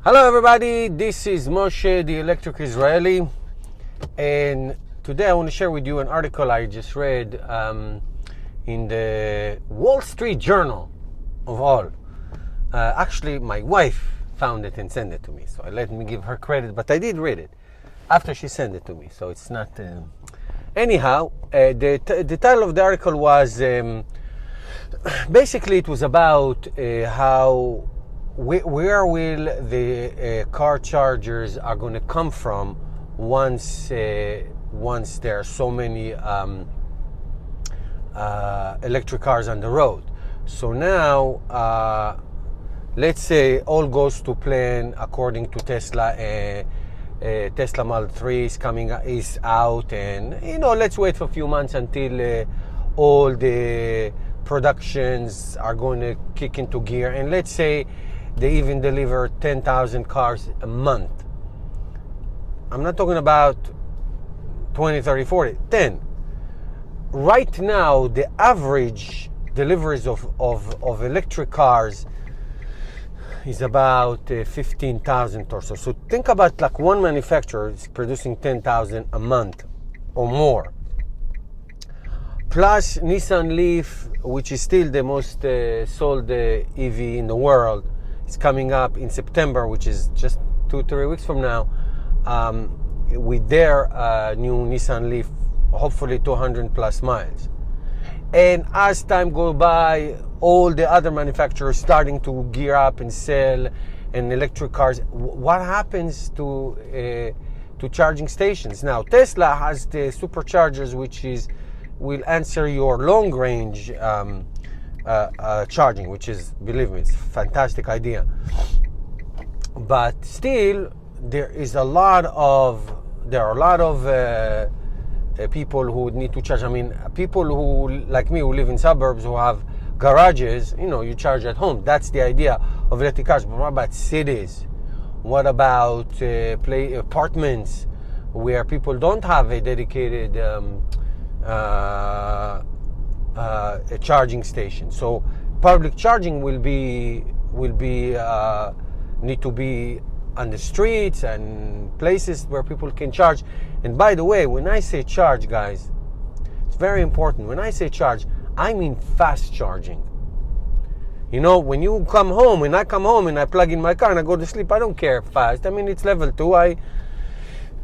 Hello everybody, this is Moshe, the Electric Israeli, and today I want to share with you an article I just read in the Wall Street Journal of all. Actually, my wife found it and sent it to me, so let me give her credit, but I did read it after she sent it to me, so it's not... Anyhow, the title of the article was, basically it was about how where will the car chargers are going to come from once there are so many electric cars on the road. So now, let's say all goes to plan according to Tesla. Tesla Model 3 is out, and let's wait for a few months until all the productions are going to kick into gear, and let's say they even deliver 10,000 cars a month. I'm not talking about 20, 30, 40, 10. Right now, the average deliveries of electric cars is about 15,000 or so. So think about like one manufacturer is producing 10,000 a month or more. Plus Nissan Leaf, which is still the most sold EV in the world, is coming up in September, which is just 2-3 weeks from now, with their new Nissan Leaf, hopefully 200 plus miles. And as time goes by, all the other manufacturers starting to gear up and sell and electric cars. What happens to charging stations? Now, Tesla has the superchargers, which will answer your long range charging, which is, believe me, it's a fantastic idea. But still, there are a lot of people who need to charge. I mean, people who, like me, who live in suburbs, who have garages, you charge at home. That's the idea of electric cars. But what about cities? What about apartments where people don't have a dedicated a charging station? So public charging will need to be on the streets and places where people can charge. And by the way, when I say charge, guys, it's very important. When I say charge, I mean fast charging. When you come home, when I come home and I plug in my car and I go to sleep, I don't care fast. I mean, it's level 2. I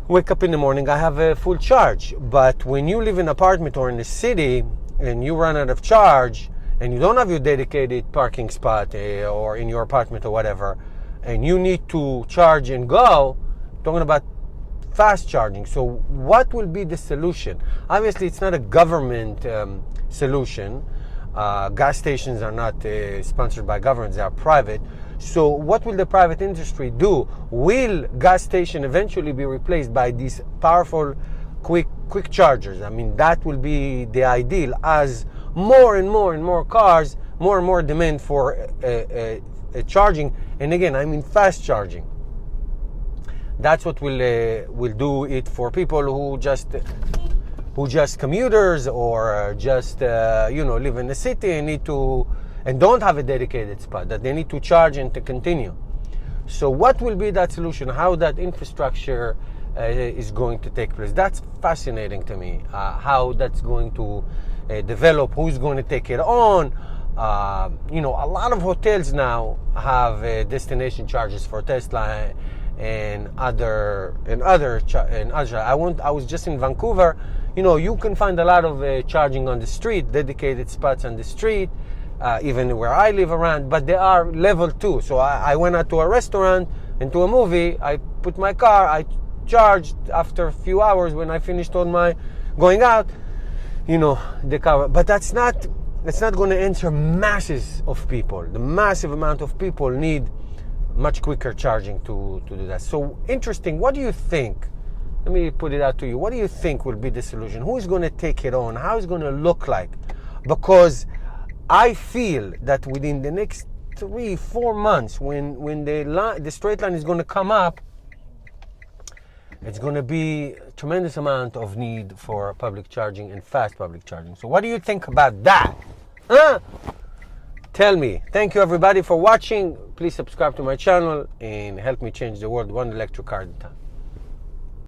wake up in the morning, I have a full charge. But when you live in an apartment or in the city and you run out of charge and you don't have your dedicated parking spot or in your apartment or whatever, and you need to charge and go, talking about fast charging. So what will be the solution? Obviously, it's not a government solution. Gas stations are not sponsored by governments, they are private. So what will the private industry do? Will gas station eventually be replaced by these powerful quick chargers? I mean, that will be the ideal as more and more cars, more and more demand for charging. And again, I mean fast charging. That's what will do it for people who just commuters or just live in the city and don't have a dedicated spot that they need to charge and to continue. So what will be that solution? How that infrastructure is going to take place? That's fascinating to me. How that's going to develop? Who's going to take it on? A lot of hotels now have destination charges for Tesla and other. I was just in Vancouver. You can find a lot of charging on the street, dedicated spots on the street, even where I live around. But they are level 2. So I went out to a restaurant and to a movie. I put my car. I charged after a few hours when I finished on my going out. The car. But that's not going to answer masses of people. The massive amount of people need much quicker charging to do that. So interesting. What do you think? Let me put it out to you. What do you think will be the solution? Who is going to take it on? How is it going to look like? Because I feel that within the next 3-4 months, when the straight line is going to come up, it's going to be a tremendous amount of need for public charging and fast public charging. So what do you think about that? Huh? tell me. Thank you everybody for watching. Please subscribe to my channel and help me change the world one electric car at a time.